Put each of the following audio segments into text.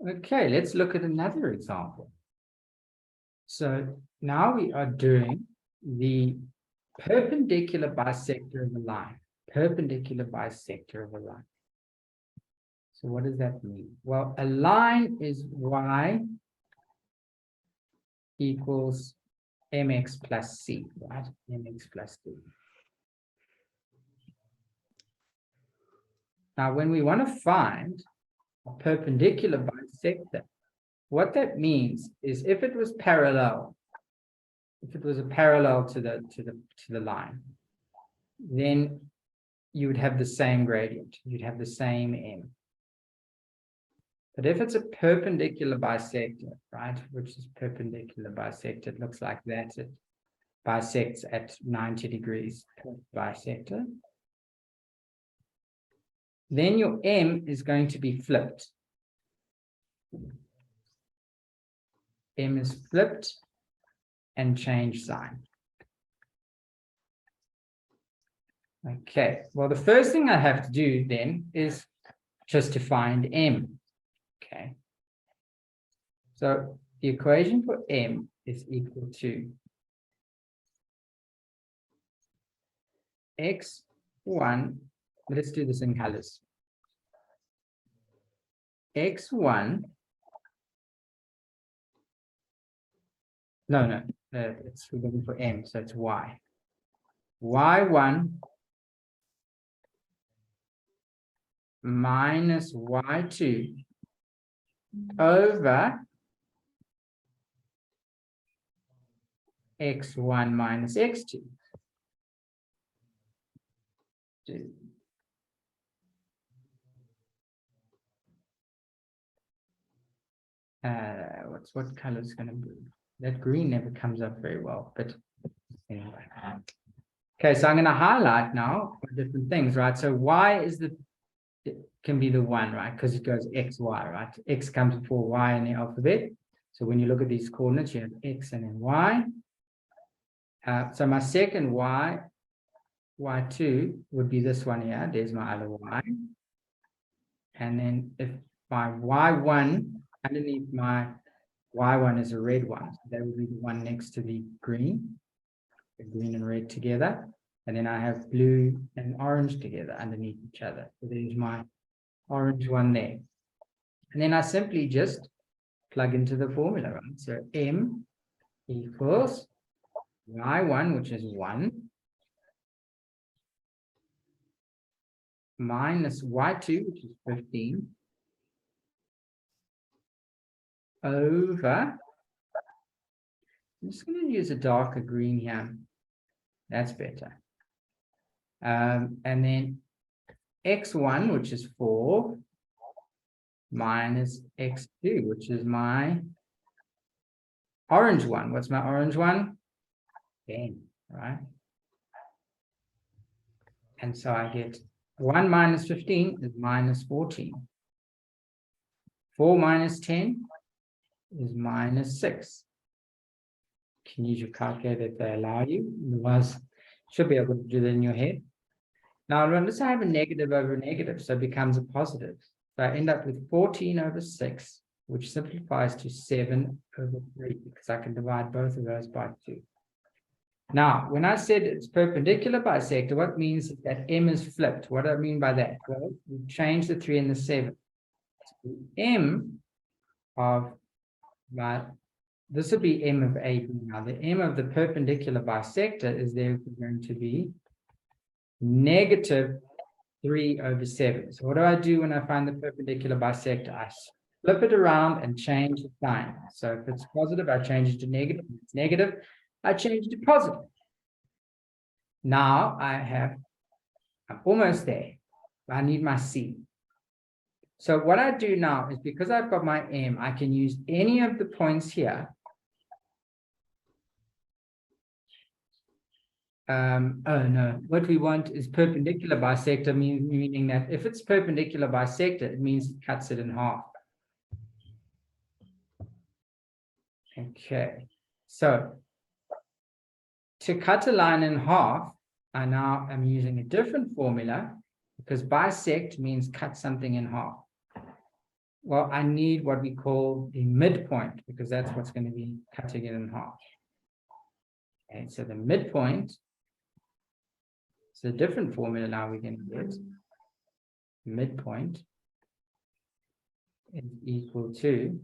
Okay, let's look at another example. So now we are doing the perpendicular bisector of a line. Perpendicular bisector of a line. So what does that mean? Well, a line is y equals mx plus c, right? Mx plus c. Now, when we want to find a perpendicular bisector, what that means is if it was parallel, if it was a parallel to the line, then you would have the same gradient. You'd have the same m. But if it's a perpendicular bisector, right, which is perpendicular bisector, it looks like that. It bisects at 90 degrees per bisector. Then your m is going to be flipped. M is flipped and change sign. Okay, well, the first thing I have to do then is just to find m. Okay, so the equation for m is equal to x1, let's do this in colors. x1, it's we're looking for m, so it's y. y1 minus y2 over x1 minus x2. What color is going to be? That green never comes up very well, but anyway. Okay, so I'm going to highlight now different things, right? So y is it can be the 1, right? Because it goes x, y, right? X comes before y in the alphabet. So when you look at these coordinates, you have x and then y. So my second y, y2 would be this one here. There's my other y. And then if my y1, underneath my y1 is a red one. So that would be the one next to the green and red together. And then I have blue and orange together underneath each other. So there's my orange one there. And then I simply just plug into the formula, right? So m equals y1, which is 1, minus y2, which is 15, over, I'm just going to use a darker green here. That's better. And then x1, which is 4, minus x2, which is my orange one. What's my orange one? 10, right? And so I get 1 minus 15 is minus 14. 4 minus 10 is minus 6. Can you use your calculator if they allow you? Otherwise, should be able to do that in your head. Now, notice I have a negative over a negative, so it becomes a positive. So I end up with 14 over 6, which simplifies to 7 over 3, because I can divide both of those by 2. Now, when I said it's perpendicular bisector, what means is that m is flipped. What do I mean by that? Well, we change the 3 and the 7. So m of this would be m of AB. Now, the m of the perpendicular bisector is therefore going to be negative 3 over 7. So what do I do when I find the perpendicular bisector? I flip it around and change the sign. So if it's positive, I change it to negative. If it's negative, I change it to positive. Now I'm almost there. I need my C. So what I do now is, because I've got my M, I can use any of the points here. Oh no, what we want is perpendicular bisector, meaning that if it's perpendicular bisector, it means it cuts it in half. Okay, so to cut a line in half, I now am using a different formula, because bisect means cut something in half. Well, I need what we call the midpoint, because that's what's going to be cutting it in half. Okay, so the midpoint, it's a different formula now we're going to get. Midpoint is equal to,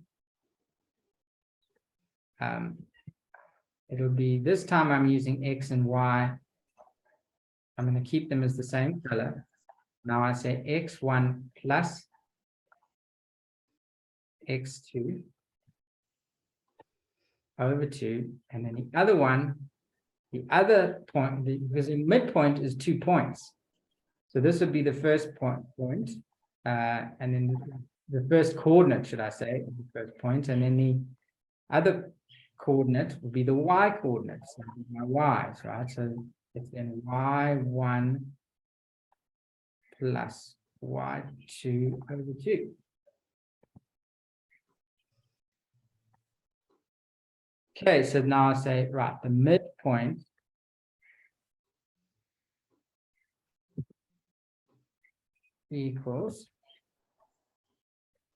it'll be, this time I'm using X and Y. I'm going to keep them as the same color. Now I say X1 plus X2 over 2, and then the other one, the other point, because the midpoint is 2 points. So this would be the first point, and then the first coordinate, should I say, the first point, and then the other coordinate would be the y coordinates, my y's, right? So it's then y1 plus y2 over 2. Okay, so now I say, right, the midpoint equals,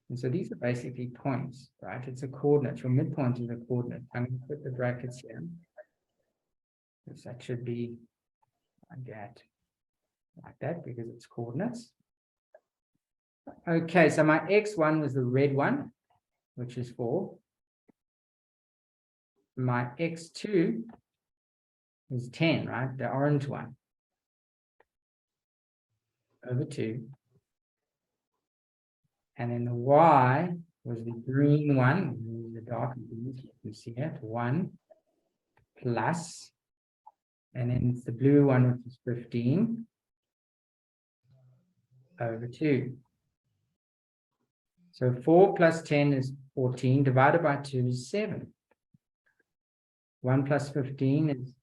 and so these are basically points, right? It's a coordinate. Your midpoint is a coordinate. I'm going to put the brackets here. Because that should be like that, because it's coordinates. Okay, so my x1 was the red one, which is 4. My x2 is 10, right? The orange one. Over 2. And then the y was the green one, the dark green, you can see it, 1 plus, and then it's the blue one, which is 15 over 2. So 4 plus 10 is 14, divided by 2 is 7. 1 plus 15 is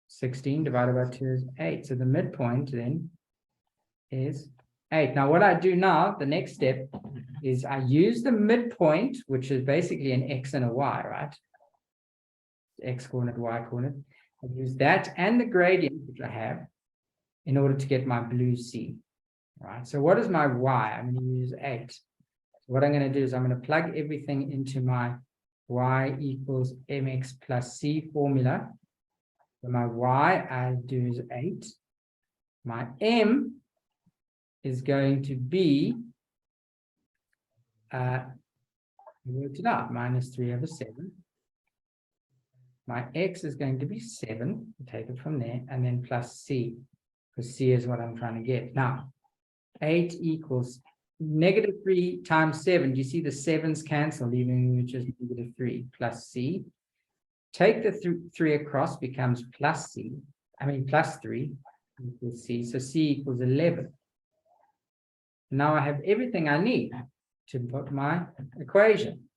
16, divided by 2 is 8. So the midpoint then is 8. Now what I do now, the next step, is I use the midpoint, which is basically an x and a y, right? X coordinate, y coordinate. I use that and the gradient, which I have, in order to get my blue C, right? So what is my y? I'm going to use 8. So what I'm going to do is I'm going to plug everything into my y equals mx plus c formula. So my y I do is 8. My m is going to be, worked it out, minus 3 over 7. My x is going to be 7, take it from there, and then plus c, because c is what I'm trying to get. Now, 8 equals negative 3 times 7. Do you see the 7's cancel, leaving just negative 3 plus c? Take the 3 across, becomes plus c. Plus 3 equals c. So c equals 11. Now I have everything I need to put my equation.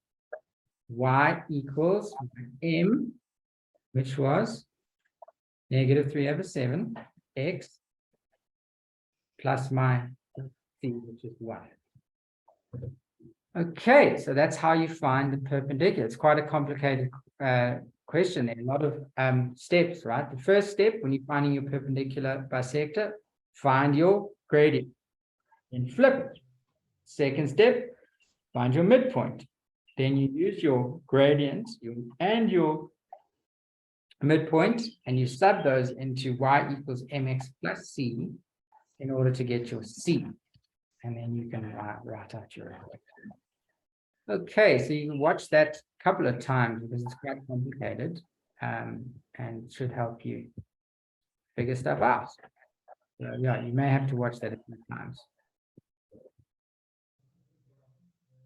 Y equals m, which was negative 3 over 7, x, plus my c, which is 1. Okay, so that's how you find the perpendicular. It's quite a complicated question there. A lot of steps, right? The first step, when you're finding your perpendicular bisector, find your gradient. Then flip it. Second step, find your midpoint. Then you use your gradient and your midpoint, and you sub those into y equals mx plus c in order to get your c. And then you can write out your equation. Okay, so you can watch that a couple of times because it's quite complicated, and should help you figure stuff out. So yeah, you may have to watch that a few times.